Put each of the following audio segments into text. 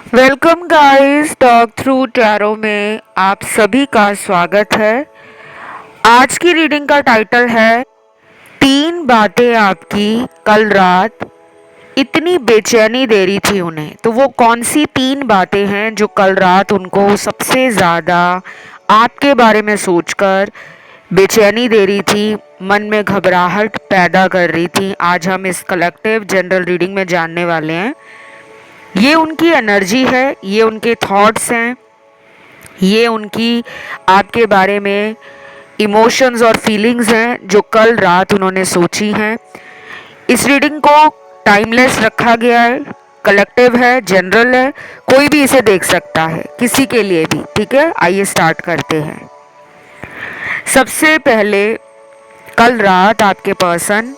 Welcome guys, talk through tarot में आप सभी का स्वागत है। आज की रीडिंग का टाइटल है तीन बातें आपकी कल रात इतनी बेचैनी दे रही थी उन्हें। तो वो कौन सी तीन बातें हैं जो कल रात उनको सबसे ज़्यादा आपके बारे में सोचकर बेचैनी दे रही थी, मन में घबराहट पैदा कर रही थी। आज हम इस कलेक्टिव जनरल रीडिंग में जानने वाले हैं। ये उनकी एनर्जी है, ये उनके थॉट्स हैं, ये उनकी आपके बारे में इमोशंस और फीलिंग्स हैं जो कल रात उन्होंने सोची हैं। इस रीडिंग को टाइमलेस रखा गया है, कलेक्टिव है, जनरल है, कोई भी इसे देख सकता है, किसी के लिए भी। ठीक है, आइए स्टार्ट करते हैं। सबसे पहले कल रात आपके पर्सन,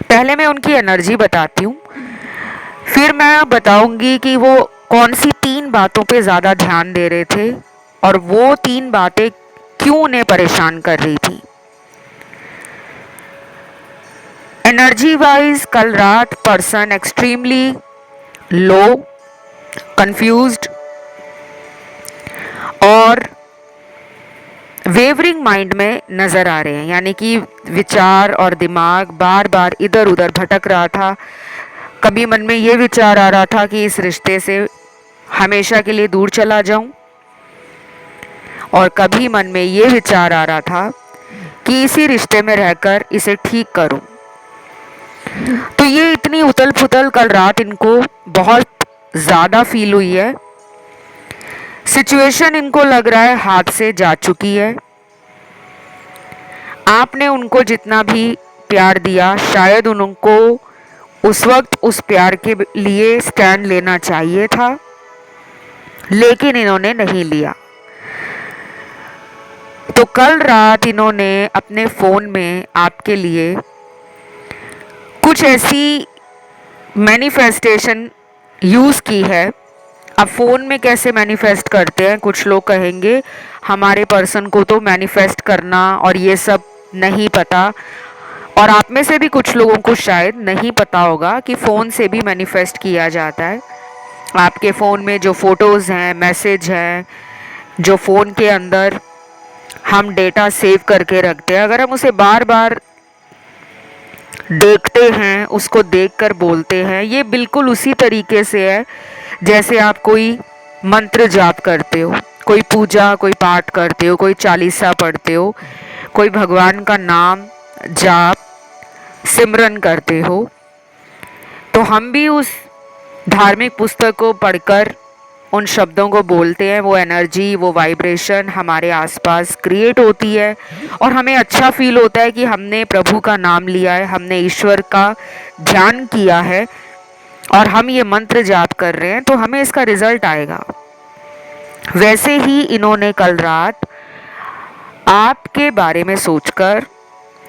पहले मैं उनकी एनर्जी बताती हूँ, फिर मैं बताऊंगी कि वो कौन सी तीन बातों पे ज़्यादा ध्यान दे रहे थे और वो तीन बातें क्यों उन्हें परेशान कर रही थी। एनर्जी वाइज कल रात पर्सन एक्सट्रीमली लो, कंफ्यूज्ड और वेवरिंग माइंड में नज़र आ रहे हैं, यानी कि विचार और दिमाग बार बार इधर उधर भटक रहा था। कभी मन में ये विचार आ रहा था कि इस रिश्ते से हमेशा के लिए दूर चला जाऊं, और कभी मन में ये विचार आ रहा था कि इसी रिश्ते में रहकर इसे ठीक करूं। तो ये इतनी उथल पुथल कल रात इनको बहुत ज़्यादा फील हुई है। सिचुएशन इनको लग रहा है हाथ से जा चुकी है। आपने उनको जितना भी प्यार दिया, शायद उनको उस वक्त उस प्यार के लिए स्टैंड लेना चाहिए था, लेकिन इन्होंने नहीं लिया। तो कल रात इन्होंने अपने फ़ोन में आपके लिए कुछ ऐसी मैनिफेस्टेशन यूज़ की है। अब फ़ोन में कैसे मैनिफेस्ट करते हैं, कुछ लोग कहेंगे हमारे पर्सन को तो मैनिफेस्ट करना और ये सब नहीं पता, और आप में से भी कुछ लोगों को शायद नहीं पता होगा कि फ़ोन से भी मैनिफेस्ट किया जाता है। आपके फ़ोन में जो फ़ोटोज़ हैं, मैसेज हैं, जो फ़ोन के अंदर हम डेटा सेव करके रखते हैं, अगर हम उसे बार बार देखते हैं, उसको देखकर बोलते हैं, ये बिल्कुल उसी तरीके से है जैसे आप कोई मंत्र जाप करते हो, कोई पूजा, कोई पाठ करते हो, कोई चालीसा पढ़ते हो, कोई भगवान का नाम जाप सिमरन करते हो। तो हम भी उस धार्मिक पुस्तक को पढ़कर उन शब्दों को बोलते हैं, वो एनर्जी, वो वाइब्रेशन हमारे आसपास क्रिएट होती है और हमें अच्छा फील होता है कि हमने प्रभु का नाम लिया है, हमने ईश्वर का ध्यान किया है और हम ये मंत्र जाप कर रहे हैं, तो हमें इसका रिजल्ट आएगा। वैसे ही इन्होंने कल रात आपके बारे में सोचकर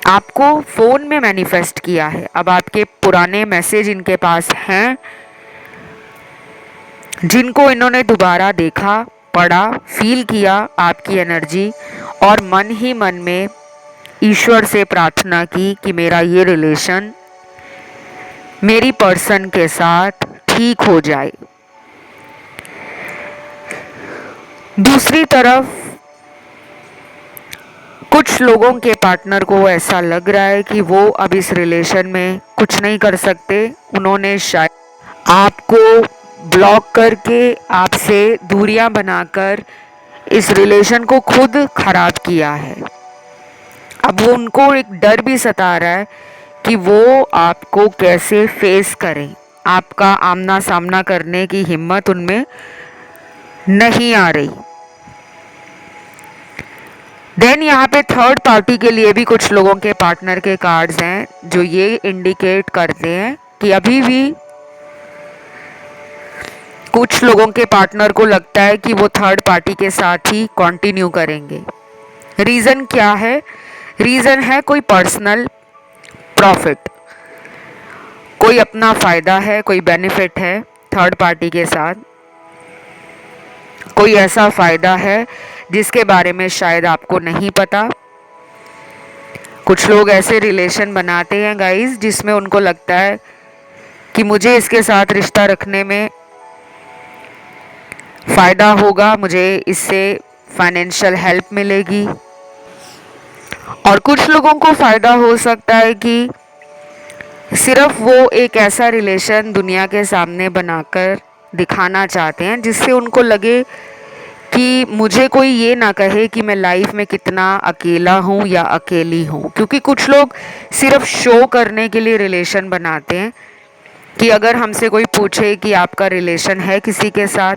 आपको फ़ोन में मैनिफेस्ट किया है। अब आपके पुराने मैसेज इनके पास हैं जिनको इन्होंने दोबारा देखा, पढ़ा, फील किया आपकी एनर्जी, और मन ही मन में ईश्वर से प्रार्थना की कि मेरा ये रिलेशन मेरी पर्सन के साथ ठीक हो जाए। दूसरी तरफ कुछ लोगों के पार्टनर को ऐसा लग रहा है कि वो अब इस रिलेशन में कुछ नहीं कर सकते। उन्होंने शायद आपको ब्लॉक करके, आपसे दूरियां बनाकर इस रिलेशन को खुद खराब किया है। अब वो उनको एक डर भी सता रहा है कि वो आपको कैसे फेस करें। आपका आमना सामना करने की हिम्मत उनमें नहीं आ रही। देन यहाँ पे थर्ड पार्टी के लिए भी कुछ लोगों के पार्टनर के कार्ड्स हैं जो ये इंडिकेट करते हैं कि अभी भी कुछ लोगों के पार्टनर को लगता है कि वो थर्ड पार्टी के साथ ही कंटिन्यू करेंगे। रीज़न क्या है? रीज़न है कोई पर्सनल प्रॉफिट, कोई अपना फ़ायदा है, कोई बेनिफिट है थर्ड पार्टी के साथ। कोई ऐसा फ़ायदा है जिसके बारे में शायद आपको नहीं पता। कुछ लोग ऐसे रिलेशन बनाते हैं गाइस जिसमें उनको लगता है कि मुझे इसके साथ रिश्ता रखने में फ़ायदा होगा, मुझे इससे फाइनेंशियल हेल्प मिलेगी। और कुछ लोगों को फ़ायदा हो सकता है कि सिर्फ वो एक ऐसा रिलेशन दुनिया के सामने बनाकर दिखाना चाहते हैं जिससे उनको लगे कि मुझे कोई ये ना कहे कि मैं लाइफ में कितना अकेला हूँ या अकेली हूँ। क्योंकि कुछ लोग सिर्फ शो करने के लिए रिलेशन बनाते हैं कि अगर हमसे कोई पूछे कि आपका रिलेशन है किसी के साथ,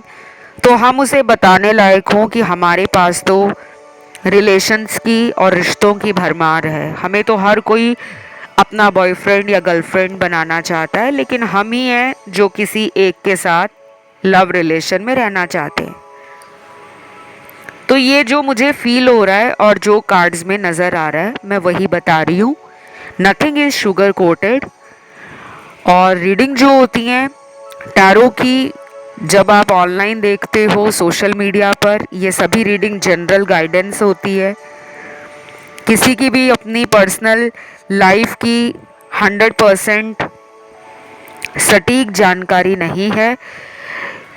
तो हम उसे बताने लायक हों कि हमारे पास तो रिलेशंस की और रिश्तों की भरमार है। हमें तो हर कोई अपना बॉयफ्रेंड या गर्लफ्रेंड बनाना चाहता है, लेकिन हम ही हैं जो किसी एक के साथ लव रिलेशन में रहना चाहते हैं। तो ये जो मुझे फील हो रहा है और जो कार्ड्स में नज़र आ रहा है मैं वही बता रही हूँ। Nothing is sugar coated. और रीडिंग जो होती हैं टैरो की, जब आप ऑनलाइन देखते हो सोशल मीडिया पर, ये सभी रीडिंग जनरल गाइडेंस होती है। किसी की भी अपनी पर्सनल लाइफ की 100% सटीक जानकारी नहीं है,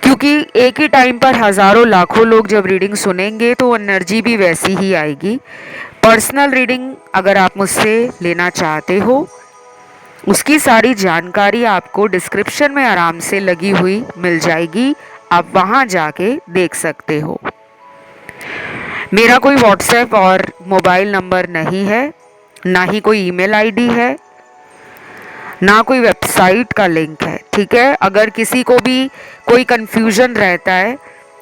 क्योंकि एक ही टाइम पर हज़ारों लाखों लोग जब रीडिंग सुनेंगे तो एनर्जी भी वैसी ही आएगी। पर्सनल रीडिंग अगर आप मुझसे लेना चाहते हो, उसकी सारी जानकारी आपको डिस्क्रिप्शन में आराम से लगी हुई मिल जाएगी, आप वहाँ जाके देख सकते हो। मेरा कोई व्हाट्सएप और मोबाइल नंबर नहीं है, ना ही कोई ईमेल आईडी है, ना कोई वेबसाइट का लिंक है। ठीक है, अगर किसी को भी कोई कन्फ्यूजन रहता है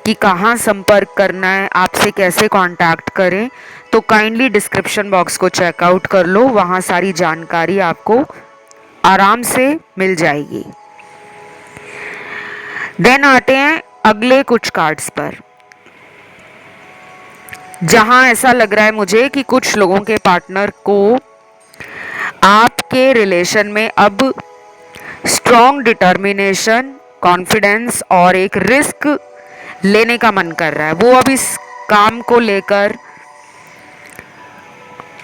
कि कहाँ संपर्क करना है, आपसे कैसे कांटेक्ट करें, तो काइंडली डिस्क्रिप्शन बॉक्स को चेकआउट कर लो, वहाँ सारी जानकारी आपको आराम से मिल जाएगी। देन आते हैं अगले कुछ कार्ड्स पर, जहां ऐसा लग रहा है मुझे कि कुछ लोगों के पार्टनर को आपके रिलेशन में अब स्ट्रॉन्ग डिटर्मिनेशन, कॉन्फिडेंस और एक रिस्क लेने का मन कर रहा है। वो अब इस काम को लेकर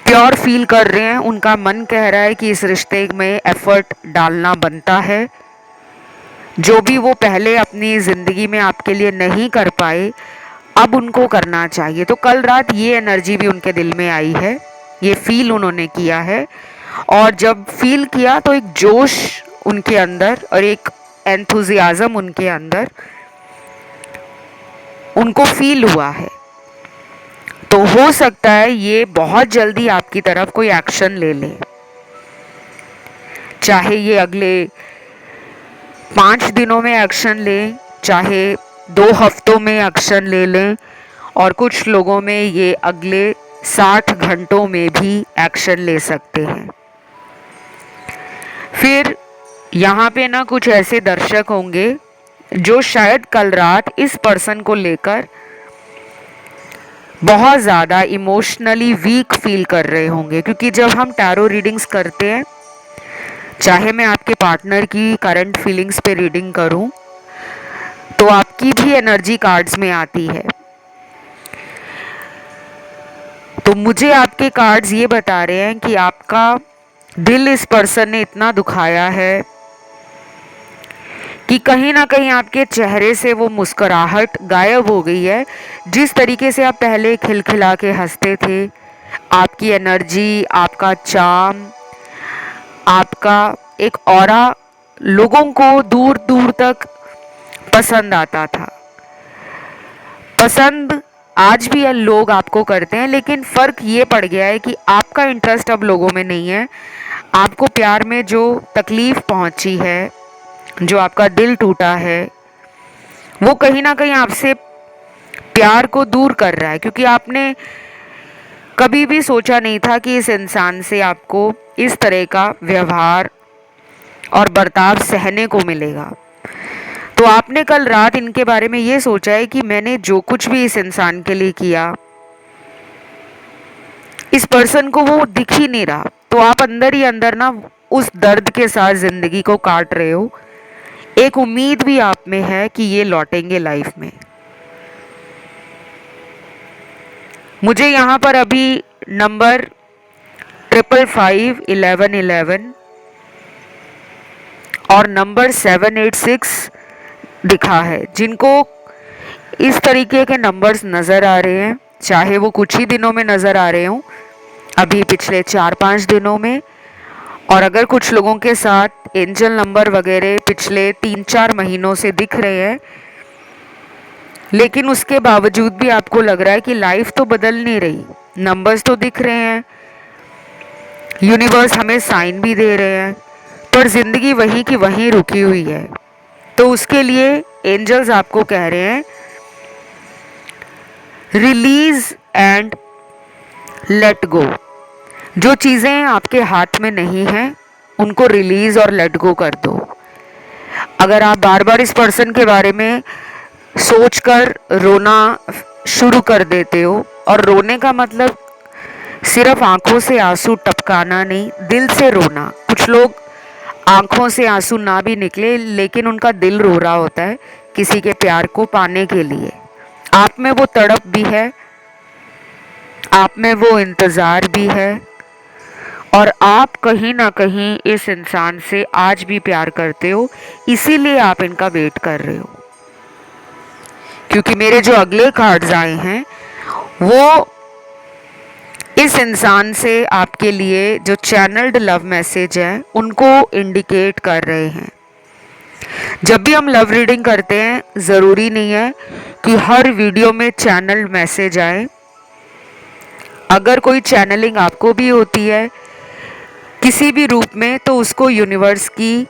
प्योर फील कर रहे हैं, उनका मन कह रहा है कि इस रिश्ते में एफर्ट डालना बनता है। जो भी वो पहले अपनी ज़िंदगी में आपके लिए नहीं कर पाए, अब उनको करना चाहिए। तो कल रात ये एनर्जी भी उनके दिल में आई है, ये फील उन्होंने किया है। और जब फील किया तो एक जोश उनके अंदर और एक एंथुजियाज्म उनके अंदर उनको फील हुआ है। तो हो सकता है ये बहुत जल्दी आपकी तरफ कोई एक्शन ले ले, चाहे ये अगले 5 दिनों में एक्शन लें, चाहे 2 हफ्तों में एक्शन ले लें, और कुछ लोगों में ये अगले 60 घंटों में भी एक्शन ले सकते हैं। फिर यहाँ पे ना कुछ ऐसे दर्शक होंगे जो शायद कल रात इस पर्सन को लेकर बहुत ज़्यादा इमोशनली वीक फील कर रहे होंगे, क्योंकि जब हम टैरो रीडिंग्स करते हैं, चाहे मैं आपके पार्टनर की करंट फीलिंग्स पे रीडिंग करूं, तो आपकी भी एनर्जी कार्ड्स में आती है। तो मुझे आपके कार्ड्स ये बता रहे हैं कि आपका दिल इस पर्सन ने इतना दुखाया है कि कहीं ना कहीं आपके चेहरे से वो मुस्कुराहट गायब हो गई है। जिस तरीके से आप पहले खिलखिला के हंसते थे, आपकी एनर्जी, आपका चार्म, आपका एक ऑरा लोगों को दूर दूर तक पसंद आता था। पसंद आज भी लोग आपको करते हैं, लेकिन फ़र्क ये पड़ गया है कि आपका इंटरेस्ट अब लोगों में नहीं है। आपको प्यार में जो तकलीफ़ पहुंची है, जो आपका दिल टूटा है, वो कहीं ना कहीं आपसे प्यार को दूर कर रहा है, क्योंकि आपने कभी भी सोचा नहीं था कि इस इंसान से आपको इस तरह का व्यवहार और बर्ताव सहने को मिलेगा। तो आपने कल रात इनके बारे में ये सोचा है कि मैंने जो कुछ भी इस इंसान के लिए किया, इस पर्सन को वो दिख ही नहीं रहा। तो आप अंदर ही अंदर ना उस दर्द के साथ ज़िंदगी को काट रहे हो। एक उम्मीद भी आप में है कि ये लौटेंगे लाइफ में। मुझे यहाँ पर अभी नंबर 5551111 और नंबर 786 दिखा है, जिनको इस तरीके के नंबर्स नज़र आ रहे हैं, चाहे वो कुछ ही दिनों में नज़र आ रहे हों, अभी पिछले 4-5 दिनों में। और अगर कुछ लोगों के साथ एंजल नंबर वगैरह पिछले 3-4 महीनों से दिख रहे हैं, लेकिन उसके बावजूद भी आपको लग रहा है कि लाइफ तो बदल नहीं रही, नंबर्स तो दिख रहे हैं, यूनिवर्स हमें साइन भी दे रहे हैं, पर ज़िंदगी वहीं की वहीं रुकी हुई है, तो उसके लिए एंजल्स आपको कह रहे हैं रिलीज एंड लेट गो। जो चीज़ें आपके हाथ में नहीं हैं उनको रिलीज और लेट गो कर दो। अगर आप बार बार इस पर्सन के बारे में सोचकर रोना शुरू कर देते हो, और रोने का मतलब सिर्फ आंखों से आंसू टपकाना नहीं, दिल से रोना। कुछ लोग आंखों से आंसू ना भी निकले लेकिन उनका दिल रो रहा होता है किसी के प्यार को पाने के लिए। आप में वो तड़प भी है, आप में वो इंतज़ार भी है, और आप कहीं ना कहीं इस इंसान से आज भी प्यार करते हो, इसीलिए आप इनका वेट कर रहे हो। क्योंकि मेरे जो अगले कार्ड्स आए हैं वो इस इंसान से आपके लिए जो चैनल्ड लव मैसेज है उनको इंडिकेट कर रहे हैं। जब भी हम लव रीडिंग करते हैं, ज़रूरी नहीं है कि हर वीडियो में चैनल्ड मैसेज आए। अगर कोई चैनलिंग आपको भी होती है किसी भी रूप में, तो उसको यूनिवर्स की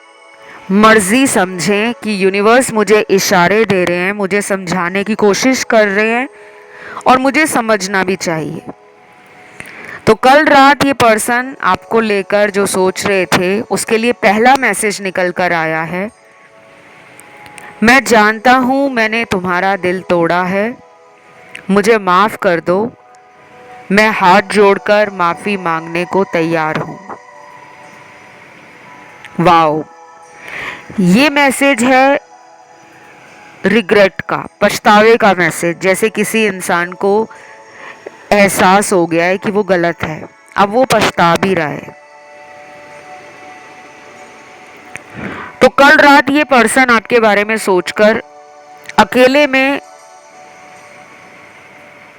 मर्जी समझें कि यूनिवर्स मुझे इशारे दे रहे हैं, मुझे समझाने की कोशिश कर रहे हैं, और मुझे समझना भी चाहिए। तो कल रात ये पर्सन आपको लेकर जो सोच रहे थे उसके लिए पहला मैसेज निकल कर आया है, मैं जानता हूँ मैंने तुम्हारा दिल तोड़ा है, मुझे माफ़ कर दो, मैं हाथ जोड़कर माफ़ी मांगने को तैयार हूँ। वाओ, ये मैसेज है रिग्रेट का, पछतावे का मैसेज। जैसे किसी इंसान को एहसास हो गया है कि वो गलत है, अब वो पछता भी रहा है। तो कल रात ये पर्सन आपके बारे में सोचकर अकेले में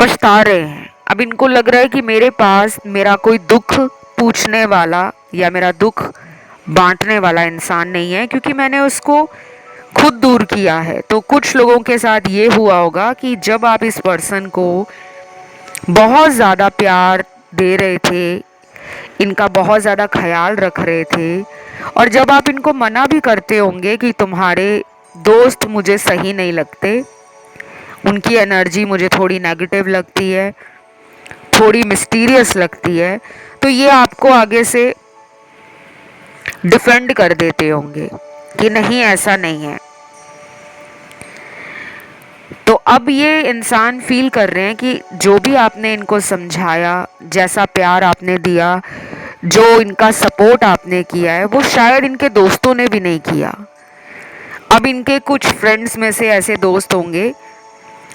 पछता रहे हैं। अब इनको लग रहा है कि मेरे पास मेरा कोई दुख पूछने वाला या मेरा दुख बांटने वाला इंसान नहीं है, क्योंकि मैंने उसको खुद दूर किया है। तो कुछ लोगों के साथ ये हुआ होगा कि जब आप इस पर्सन को बहुत ज़्यादा प्यार दे रहे थे, इनका बहुत ज़्यादा ख्याल रख रहे थे, और जब आप इनको मना भी करते होंगे कि तुम्हारे दोस्त मुझे सही नहीं लगते, उनकी एनर्जी मुझे थोड़ी नेगेटिव लगती है, थोड़ी मिस्टीरियस लगती है, तो ये आपको आगे से डिफेंड कर देते होंगे कि नहीं ऐसा नहीं है। तो अब ये इंसान फील कर रहे हैं कि जो भी आपने इनको समझाया, जैसा प्यार आपने दिया, जो इनका सपोर्ट आपने किया है, वो शायद इनके दोस्तों ने भी नहीं किया। अब इनके कुछ फ्रेंड्स में से ऐसे दोस्त होंगे,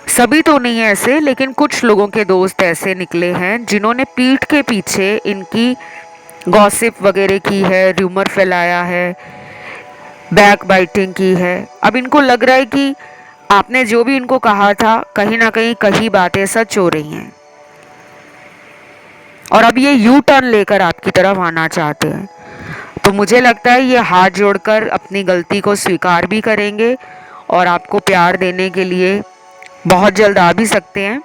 सभी तो नहीं है ऐसे, लेकिन कुछ लोगों के दोस्त ऐसे निकले हैं जिन्होंने पीठ के पीछे इनकी गॉसिप वगैरह की है, र्यूमर फैलाया है, बैक बाइटिंग की है। अब इनको लग रहा है कि आपने जो भी इनको कहा था, कहीं ना कहीं कई बातें सच हो रही हैं, और अब ये यू टर्न लेकर आपकी तरफ आना चाहते हैं। तो मुझे लगता है ये हाथ जोड़कर अपनी गलती को स्वीकार भी करेंगे और आपको प्यार देने के लिए बहुत जल्द आ भी सकते हैं।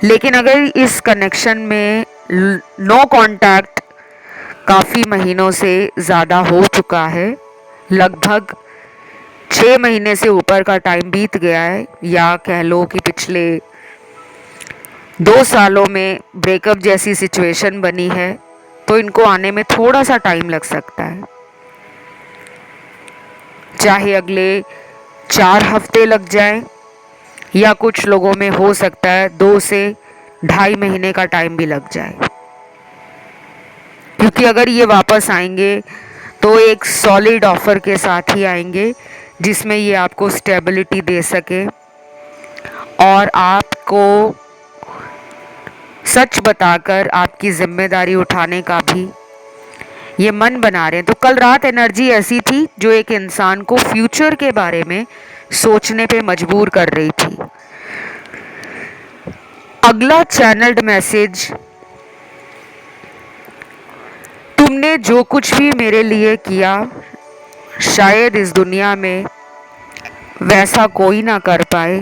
लेकिन अगर इस कनेक्शन में नो कांटेक्ट काफ़ी महीनों से ज़्यादा हो चुका है, लगभग 6 महीने से ऊपर का टाइम बीत गया है, या कह लो कि पिछले 2 सालों में ब्रेकअप जैसी सिचुएशन बनी है, तो इनको आने में थोड़ा सा टाइम लग सकता है। चाहे अगले 4 हफ्ते लग जाए, या कुछ लोगों में हो सकता है 2 से 2.5 महीने का टाइम भी लग जाए। क्योंकि अगर ये वापस आएंगे तो एक सॉलिड ऑफर के साथ ही आएंगे जिसमें ये आपको स्टेबिलिटी दे सके और आपको सच बताकर आपकी जिम्मेदारी उठाने का भी ये मन बना रहे हैं। तो कल रात एनर्जी ऐसी थी जो एक इंसान को फ्यूचर के बारे में सोचने पे मजबूर कर रही थी। अगला चैनल्ड मैसेज, तुमने जो कुछ भी मेरे लिए किया शायद इस दुनिया में वैसा कोई ना कर पाए।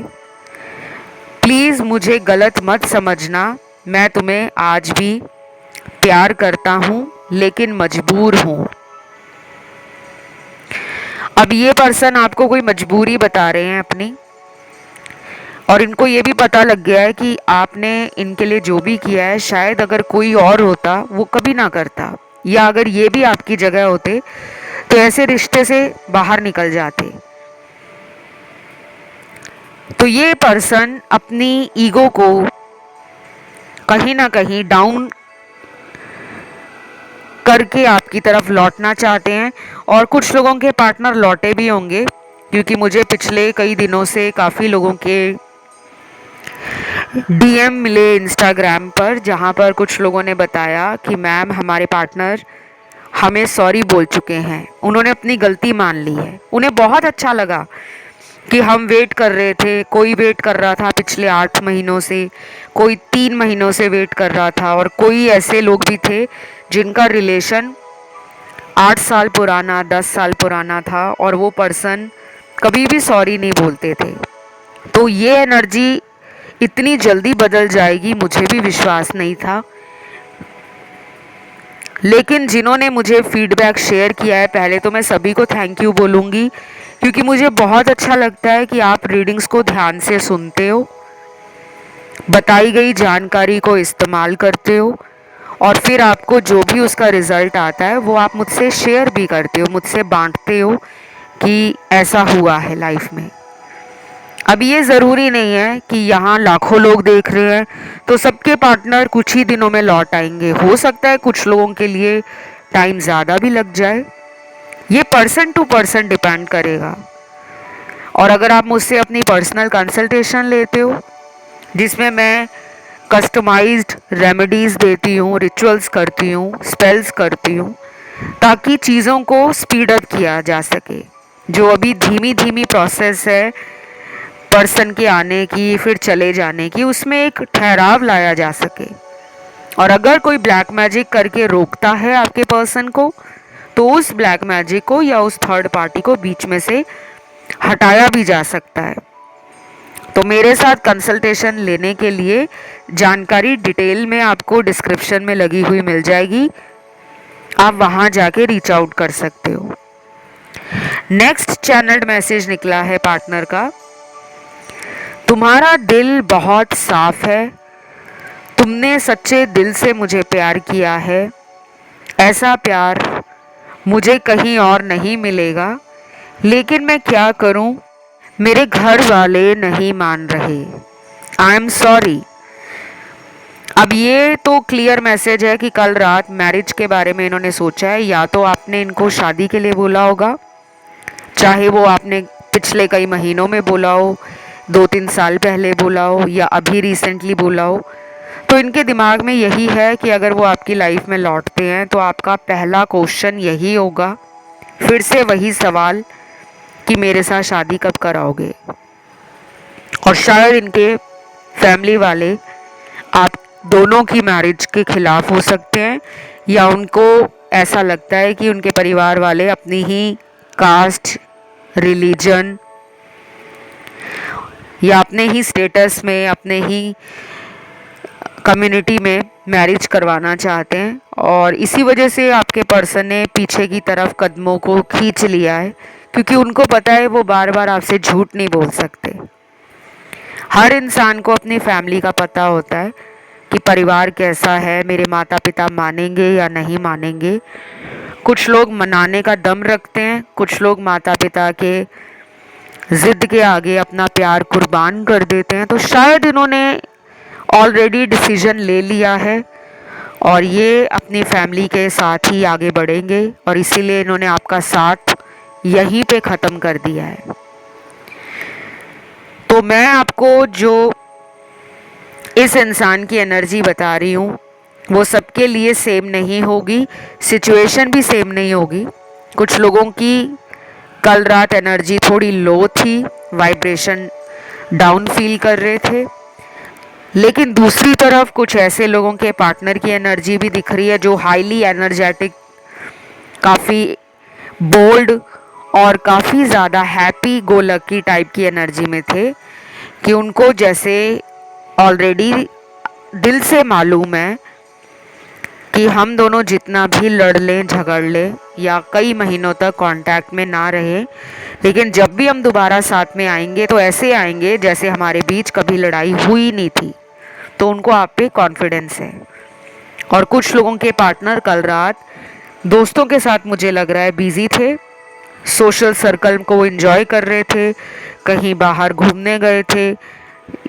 प्लीज़ मुझे गलत मत समझना, मैं तुम्हें आज भी प्यार करता हूँ लेकिन मजबूर हूँ। अब ये पर्सन आपको कोई मजबूरी बता रहे हैं अपनी, और इनको ये भी पता लग गया है कि आपने इनके लिए जो भी किया है शायद अगर कोई और होता वो कभी ना करता, या अगर ये भी आपकी जगह होते तो ऐसे रिश्ते से बाहर निकल जाते। तो ये पर्सन अपनी ईगो को कहीं ना कहीं डाउन करके आपकी तरफ लौटना चाहते हैं, और कुछ लोगों के पार्टनर लौटे भी होंगे, क्योंकि मुझे पिछले कई दिनों से काफ़ी लोगों के डीएम मिले इंस्टाग्राम पर, जहां पर कुछ लोगों ने बताया कि मैम हमारे पार्टनर हमें सॉरी बोल चुके हैं, उन्होंने अपनी गलती मान ली है। उन्हें बहुत अच्छा लगा कि हम वेट कर रहे थे, कोई वेट कर रहा था पिछले 8 महीनों से, कोई 3 महीनों से वेट कर रहा था, और कोई ऐसे लोग भी थे जिनका रिलेशन 8 साल पुराना, 10 साल पुराना था, और वो पर्सन कभी भी सॉरी नहीं बोलते थे। तो ये एनर्जी इतनी जल्दी बदल जाएगी मुझे भी विश्वास नहीं था, लेकिन जिन्होंने मुझे फीडबैक शेयर किया है, पहले तो मैं सभी को थैंक यू बोलूँगी, क्योंकि मुझे बहुत अच्छा लगता है कि आप रीडिंग्स को ध्यान से सुनते हो, बताई गई जानकारी को इस्तेमाल करते हो, और फिर आपको जो भी उसका रिज़ल्ट आता है वो आप मुझसे शेयर भी करते हो, मुझसे बांटते हो कि ऐसा हुआ है लाइफ में। अब ये ज़रूरी नहीं है कि यहाँ लाखों लोग देख रहे हैं तो सबके पार्टनर कुछ ही दिनों में लौट आएंगे। हो सकता है कुछ लोगों के लिए टाइम ज़्यादा भी लग जाए, ये पर्सन टू पर्सन डिपेंड करेगा। और अगर आप मुझसे अपनी पर्सनल कंसल्टेशन लेते हो, जिसमें मैं कस्टमाइज्ड रेमेडीज़ देती हूँ, रिचुअल्स करती हूँ, स्पेल्स करती हूँ, ताकि चीज़ों को स्पीड अप किया जा सके। जो अभी धीमी धीमी प्रोसेस है पर्सन के आने की फिर चले जाने की, उसमें एक ठहराव लाया जा सके। और अगर कोई ब्लैक मैजिक करके रोकता है आपके पर्सन को, तो उस ब्लैक मैजिक को या उस थर्ड पार्टी को बीच में से हटाया भी जा सकता है। तो मेरे साथ कंसल्टेशन लेने के लिए जानकारी डिटेल में आपको डिस्क्रिप्शन में लगी हुई मिल जाएगी, आप वहाँ जाके रीच आउट कर सकते हो। नेक्स्ट चैनल्ड मैसेज निकला है पार्टनर का, तुम्हारा दिल बहुत साफ है, तुमने सच्चे दिल से मुझे प्यार किया है, ऐसा प्यार मुझे कहीं और नहीं मिलेगा, लेकिन मैं क्या करूं, मेरे घर वाले नहीं मान रहे, आई एम सॉरी। अब ये तो क्लियर मैसेज है कि कल रात मैरिज के बारे में इन्होंने सोचा है, या तो आपने इनको शादी के लिए बोला होगा, चाहे वो आपने पिछले कई महीनों में बोला हो, 2-3 साल पहले बोला हो, या अभी रिसेंटली बोला हो। तो इनके दिमाग में यही है कि अगर वो आपकी लाइफ में लौटते हैं तो आपका पहला क्वेश्चन यही होगा, फिर से वही सवाल कि मेरे साथ शादी कब कराओगे। और शायद इनके फैमिली वाले आप दोनों की मैरिज के खिलाफ हो सकते हैं, या उनको ऐसा लगता है कि उनके परिवार वाले अपनी ही कास्ट, रिलीजन या अपने ही स्टेटस में, अपने ही कम्युनिटी में मैरिज करवाना चाहते हैं, और इसी वजह से आपके पर्सन ने पीछे की तरफ कदमों को खींच लिया है, क्योंकि उनको पता है वो बार बार आपसे झूठ नहीं बोल सकते। हर इंसान को अपनी फैमिली का पता होता है कि परिवार कैसा है, मेरे माता पिता मानेंगे या नहीं मानेंगे। कुछ लोग मनाने का दम रखते हैं, कुछ लोग माता पिता के ज़िद के आगे अपना प्यार कुर्बान कर देते हैं। तो शायद इन्होंने ऑलरेडी डिसीजन ले लिया है और ये अपनी फैमिली के साथ ही आगे बढ़ेंगे, और इसीलिए इन्होंने आपका साथ यहीं पे ख़त्म कर दिया है। तो मैं आपको जो इस इंसान की एनर्जी बता रही हूँ वो सबके लिए सेम नहीं होगी, सिचुएशन भी सेम नहीं होगी। कुछ लोगों की कल रात एनर्जी थोड़ी लो थी, वाइब्रेशन डाउन फील कर रहे थे। लेकिन दूसरी तरफ कुछ ऐसे लोगों के पार्टनर की एनर्जी भी दिख रही है जो हाईली एनर्जेटिक, काफ़ी बोल्ड और काफ़ी ज़्यादा हैप्पी गो लकी टाइप की एनर्जी में थे, कि उनको जैसे ऑलरेडी दिल से मालूम है कि हम दोनों जितना भी लड़ लें झगड़ लें या कई महीनों तक कांटेक्ट में ना रहे, लेकिन जब भी हम दोबारा साथ में आएंगे तो ऐसे आएंगे जैसे हमारे बीच कभी लड़ाई हुई नहीं थी। तो उनको आप पे कॉन्फिडेंस है। और कुछ लोगों के पार्टनर कल रात दोस्तों के साथ मुझे लग रहा है बिजी थे, सोशल सर्कल को एंजॉय कर रहे थे, कहीं बाहर घूमने गए थे,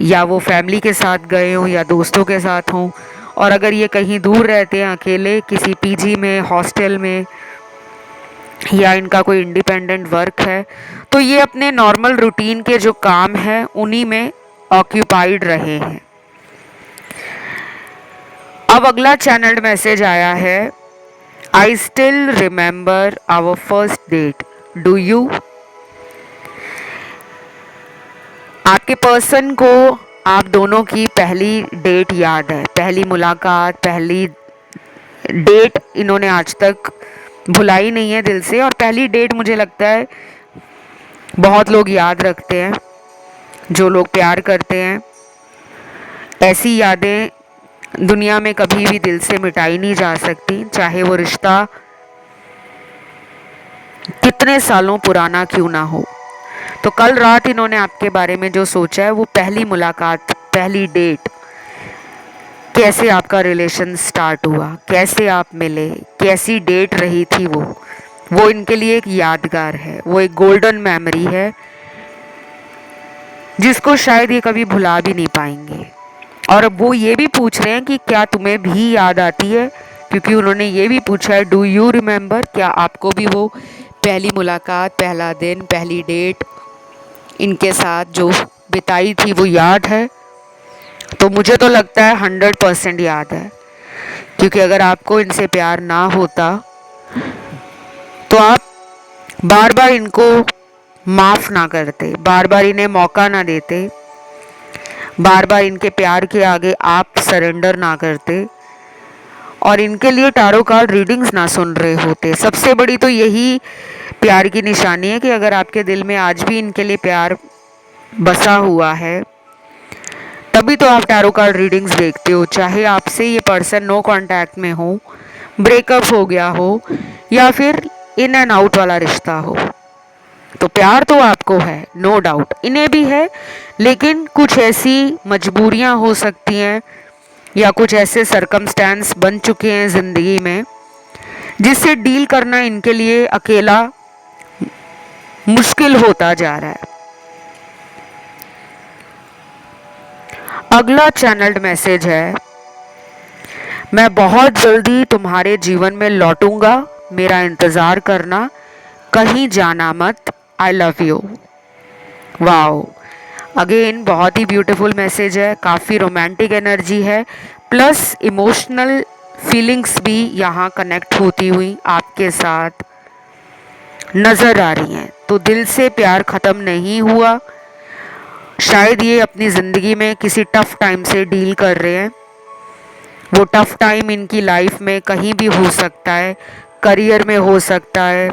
या वो फैमिली के साथ गए हों या दोस्तों के साथ हों। और अगर ये कहीं दूर रहते हैं अकेले किसी पीजी में, हॉस्टल में, या इनका कोई इंडिपेंडेंट वर्क है, तो ये अपने नॉर्मल रूटीन के जो काम है उन्हीं में ऑक्यूपाइड रहे हैं। अब अगला चैनल्ड मैसेज आया है, I still remember our first date, do you. आपके पर्सन को आप दोनों की पहली डेट याद है, पहली मुलाकात, पहली डेट इन्होंने आज तक भुलाई नहीं है दिल से। और पहली डेट मुझे लगता है बहुत लोग याद रखते हैं, जो लोग प्यार करते हैं। ऐसी यादें दुनिया में कभी भी दिल से मिटाई नहीं जा सकती, चाहे वो रिश्ता कितने सालों पुराना क्यों ना हो। तो कल रात इन्होंने आपके बारे में जो सोचा है वो पहली मुलाकात, पहली डेट, कैसे आपका रिलेशन स्टार्ट हुआ, कैसे आप मिले, कैसी डेट रही थी, वो इनके लिए एक यादगार है, वो एक गोल्डन मेमोरी है जिसको शायद ये कभी भुला भी नहीं पाएंगे। और अब वो ये भी पूछ रहे हैं कि क्या तुम्हें भी याद आती है, क्योंकि उन्होंने ये भी पूछा है डू यू रिमेंबर, क्या आपको भी वो पहली मुलाकात, पहला दिन, पहली डेट इनके साथ जो बिताई थी वो याद है। तो मुझे तो लगता है 100% याद है, क्योंकि अगर आपको इनसे प्यार ना होता तो आप बार बार इनको माफ़ ना करते, बार बार इन्हें मौका ना देते, बार बार इनके प्यार के आगे आप सरेंडर ना करते और इनके लिए टारो कार्ड रीडिंग्स ना सुन रहे होते। सबसे बड़ी तो यही प्यार की निशानी है कि अगर आपके दिल में आज भी इनके लिए प्यार बसा हुआ है, तभी तो आप टैरो कार्ड रीडिंग्स देखते हो, चाहे आपसे ये पर्सन नो कांटेक्ट में हो, ब्रेकअप हो गया हो, या फिर इन एंड आउट वाला रिश्ता हो। तो प्यार तो आपको है, नो डाउट, इन्हें भी है, लेकिन कुछ ऐसी मजबूरियां हो सकती हैं या कुछ ऐसे सरकमस्टेंस बन चुके हैं ज़िंदगी में जिससे डील करना इनके लिए अकेला मुश्किल होता जा रहा है। अगला चैनल्ड मैसेज है, मैं बहुत जल्दी तुम्हारे जीवन में लौटूंगा, मेरा इंतज़ार करना, कहीं जाना मत, I love you. Wow, again बहुत ही ब्यूटीफुल मैसेज है, काफ़ी रोमांटिक एनर्जी है, प्लस इमोशनल फीलिंग्स भी यहाँ कनेक्ट होती हुई आपके साथ नज़र आ रही हैं। तो दिल से प्यार ख़त्म नहीं हुआ, शायद ये अपनी ज़िंदगी में किसी टफ़ टाइम से डील कर रहे हैं। वो टफ़ टाइम इनकी लाइफ में कहीं भी हो सकता है, करियर में हो सकता है,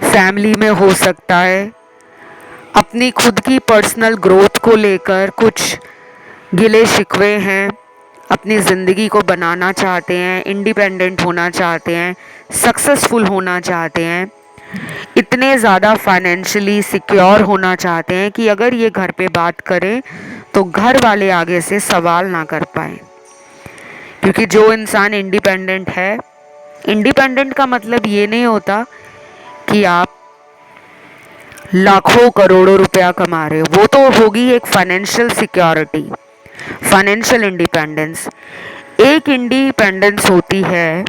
फैमिली में हो सकता है, अपनी खुद की पर्सनल ग्रोथ को लेकर कुछ गिले शिकवे हैं, अपनी ज़िंदगी को बनाना चाहते हैं, इंडिपेंडेंट होना चाहते हैं, सक्सेसफुल होना चाहते हैं, इतने ज़्यादा फाइनेंशियली सिक्योर होना चाहते हैं कि अगर ये घर पे बात करें तो घर वाले आगे से सवाल ना कर पाए। क्योंकि जो इंसान इंडिपेंडेंट है, इंडिपेंडेंट का मतलब ये नहीं होता कि आप लाखों करोड़ों रुपया कमा रहे हो, वो तो होगी एक फाइनेंशियल सिक्योरिटी, फाइनेंशियल इंडिपेंडेंस। एक इंडिपेंडेंस होती है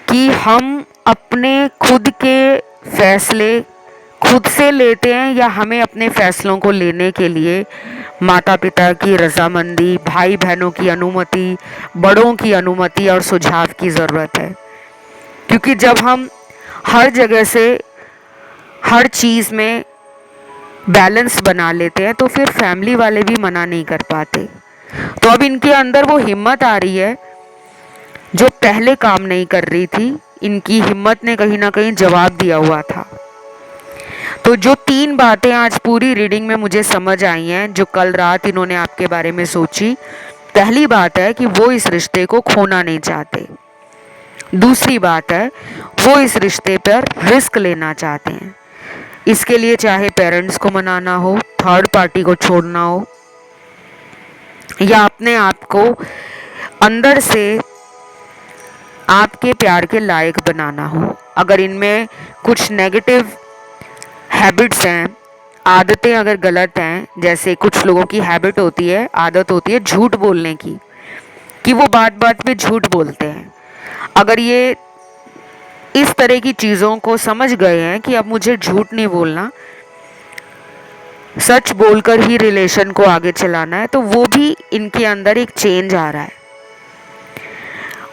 कि हम अपने खुद के फैसले खुद से लेते हैं, या हमें अपने फैसलों को लेने के लिए माता पिता की रजामंदी, भाई बहनों की अनुमति, बड़ों की अनुमति और सुझाव की ज़रूरत है। क्योंकि जब हम हर जगह से हर चीज़ में बैलेंस बना लेते हैं तो फिर फैमिली वाले भी मना नहीं कर पाते। तो अब इनके अंदर वो हिम्मत आ रही है जो पहले काम नहीं कर रही थी। इनकी हिम्मत ने कहीं ना कहीं जवाब दिया हुआ था। तो जो 3 बातें आज पूरी रीडिंग में मुझे समझ आई हैं जो कल रात इन्होंने आपके बारे में सोची। पहली बात है कि वो इस रिश्ते को खोना नहीं चाहते। दूसरी बात है वो इस रिश्ते पर रिस्क लेना चाहते हैं। इसके लिए चाहे पेरेंट्स को मनाना हो, थर्ड पार्टी को छोड़ना हो, या अपने आप को अंदर से आपके प्यार के लायक बनाना हो। अगर इनमें कुछ नेगेटिव हैबिट्स हैं, आदतें अगर गलत हैं, जैसे कुछ लोगों की हैबिट होती है, आदत होती है झूठ बोलने की, कि वो बात बात पे झूठ बोलते हैं। अगर ये इस तरह की चीज़ों को समझ गए हैं कि अब मुझे झूठ नहीं बोलना, सच बोलकर ही रिलेशन को आगे चलाना है, तो वो भी इनके अंदर एक चेंज आ रहा है।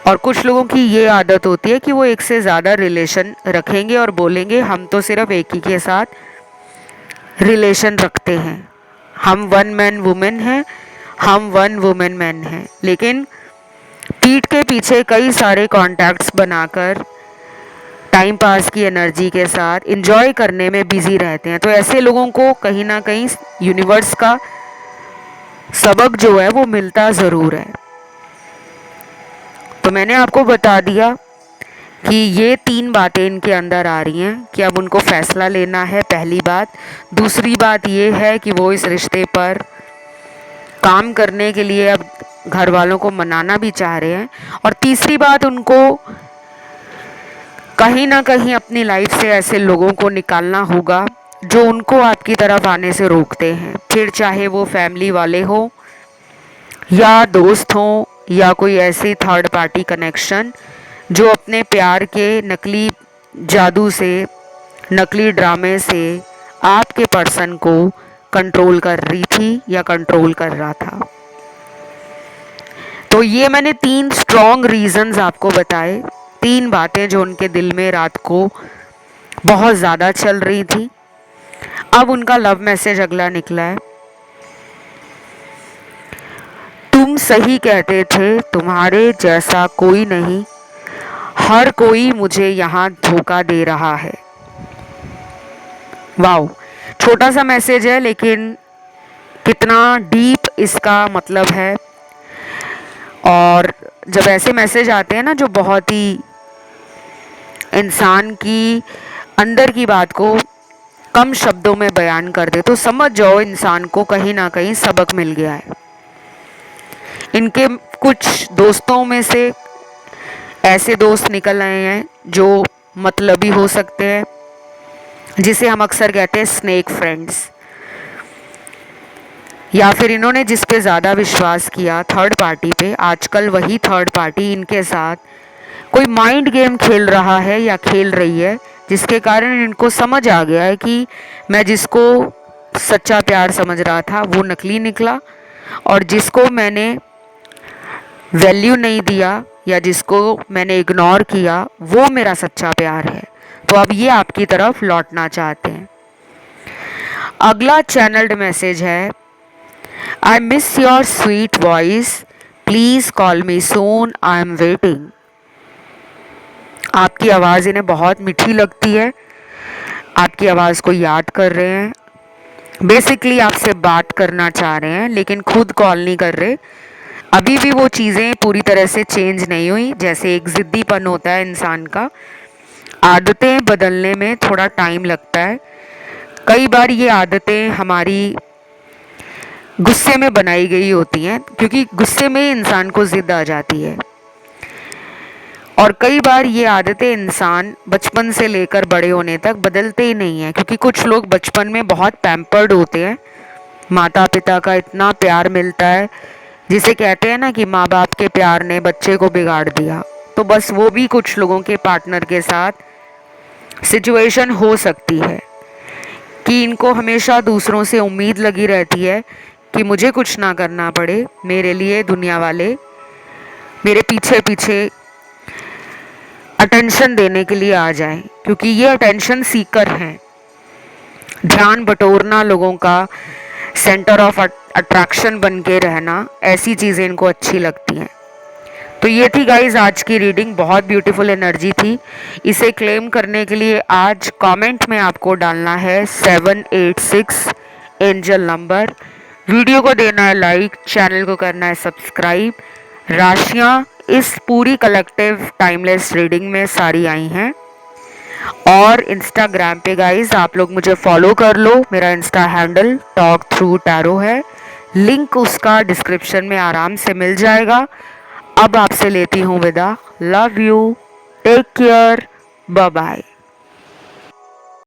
और कुछ लोगों की ये आदत होती है कि वो एक से ज़्यादा रिलेशन रखेंगे और बोलेंगे हम तो सिर्फ एक ही के साथ रिलेशन रखते हैं, हम वन मैन वुमेन हैं, हम वन वुमेन मैन हैं, लेकिन पीठ के पीछे कई सारे कॉन्टैक्ट्स बनाकर टाइम पास की एनर्जी के साथ एंजॉय करने में बिजी रहते हैं। तो ऐसे लोगों को कहीं ना कहीं यूनिवर्स का सबक जो है वो मिलता ज़रूर है। तो मैंने आपको बता दिया कि ये 3 बातें इनके अंदर आ रही हैं कि अब उनको फैसला लेना है, पहली बात। दूसरी बात ये है कि वो इस रिश्ते पर काम करने के लिए अब घर वालों को मनाना भी चाह रहे हैं। और तीसरी बात, उनको कहीं ना कहीं अपनी लाइफ से ऐसे लोगों को निकालना होगा जो उनको आपकी तरफ आने से रोकते हैं, फिर चाहे वो फैमिली वाले हो या दोस्त हो या कोई ऐसी थर्ड पार्टी कनेक्शन जो अपने प्यार के नकली जादू से, नकली ड्रामे से आपके पर्सन को कंट्रोल कर रही थी या कंट्रोल कर रहा था। तो ये मैंने 3 स्ट्रॉन्ग रीजंस आपको बताए, 3 बातें जो उनके दिल में रात को बहुत ज़्यादा चल रही थी। अब उनका लव मैसेज अगला निकला है। तुम सही कहते थे, तुम्हारे जैसा कोई नहीं, हर कोई मुझे यहाँ धोखा दे रहा है। वाओ, छोटा सा मैसेज है लेकिन कितना डीप इसका मतलब है। और जब ऐसे मैसेज आते हैं ना जो बहुत ही इंसान की अंदर की बात को कम शब्दों में बयान कर दे, तो समझ जाओ इंसान को कहीं ना कहीं सबक मिल गया है। इनके कुछ दोस्तों में से ऐसे दोस्त निकल आए हैं जो मतलबी हो सकते हैं, जिसे हम अक्सर कहते हैं स्नेक फ्रेंड्स। या फिर इन्होंने जिस पे ज़्यादा विश्वास किया थर्ड पार्टी पे, आजकल वही थर्ड पार्टी इनके साथ कोई माइंड गेम खेल रहा है या खेल रही है, जिसके कारण इनको समझ आ गया है कि मैं जिसको सच्चा प्यार समझ रहा था वो नकली निकला, और जिसको मैंने वैल्यू नहीं दिया या जिसको मैंने इग्नोर किया वो मेरा सच्चा प्यार है। तो अब ये आपकी तरफ लौटना चाहते हैं। अगला चैनल्ड मैसेज है, I miss your sweet voice, please call me soon, I am waiting. आपकी आवाज़ इन्हें बहुत मीठी लगती है, आपकी आवाज़ को याद कर रहे हैं, बेसिकली आपसे बात करना चाह रहे हैं लेकिन खुद कॉल नहीं कर रहे। अभी भी वो चीज़ें पूरी तरह से चेंज नहीं हुई। जैसे एक ज़िद्दीपन होता है इंसान का, आदतें बदलने में थोड़ा टाइम लगता है। कई बार ये आदतें हमारी गुस्से में बनाई गई होती हैं, क्योंकि गुस्से में इंसान को ज़िद आ जाती है। और कई बार ये आदतें इंसान बचपन से लेकर बड़े होने तक बदलते ही नहीं हैं, क्योंकि कुछ लोग बचपन में बहुत पैम्पर्ड होते हैं, माता पिता का इतना प्यार मिलता है, जिसे कहते हैं ना कि माँ बाप के प्यार ने बच्चे को बिगाड़ दिया। तो बस वो भी कुछ लोगों के पार्टनर के साथ सिचुएशन हो सकती है कि इनको हमेशा दूसरों से उम्मीद लगी रहती है कि मुझे कुछ ना करना पड़े, मेरे लिए दुनिया वाले मेरे पीछे पीछे अटेंशन देने के लिए आ जाएं, क्योंकि ये अटेंशन सीकर हैं। ध्यान बटोरना, लोगों का सेंटर ऑफ अट्रैक्शन बन के रहना, ऐसी चीज़ें इनको अच्छी लगती हैं। तो ये थी गाइज आज की रीडिंग, बहुत ब्यूटीफुल एनर्जी थी। इसे क्लेम करने के लिए आज कमेंट में आपको डालना है 786 एंजल नंबर, वीडियो को देना है लाइक, चैनल को करना है सब्सक्राइब। राशियां इस पूरी कलेक्टिव टाइमलेस रीडिंग में सारी आई हैं। और इंस्टाग्राम पे गाइज आप लोग मुझे फॉलो कर लो, मेरा Insta handle talk through tarot है, लिंक उसका डिस्क्रिप्शन में आराम से मिल जाएगा। अब आपसे लेती हूँ विदा, love you, take care, bye bye.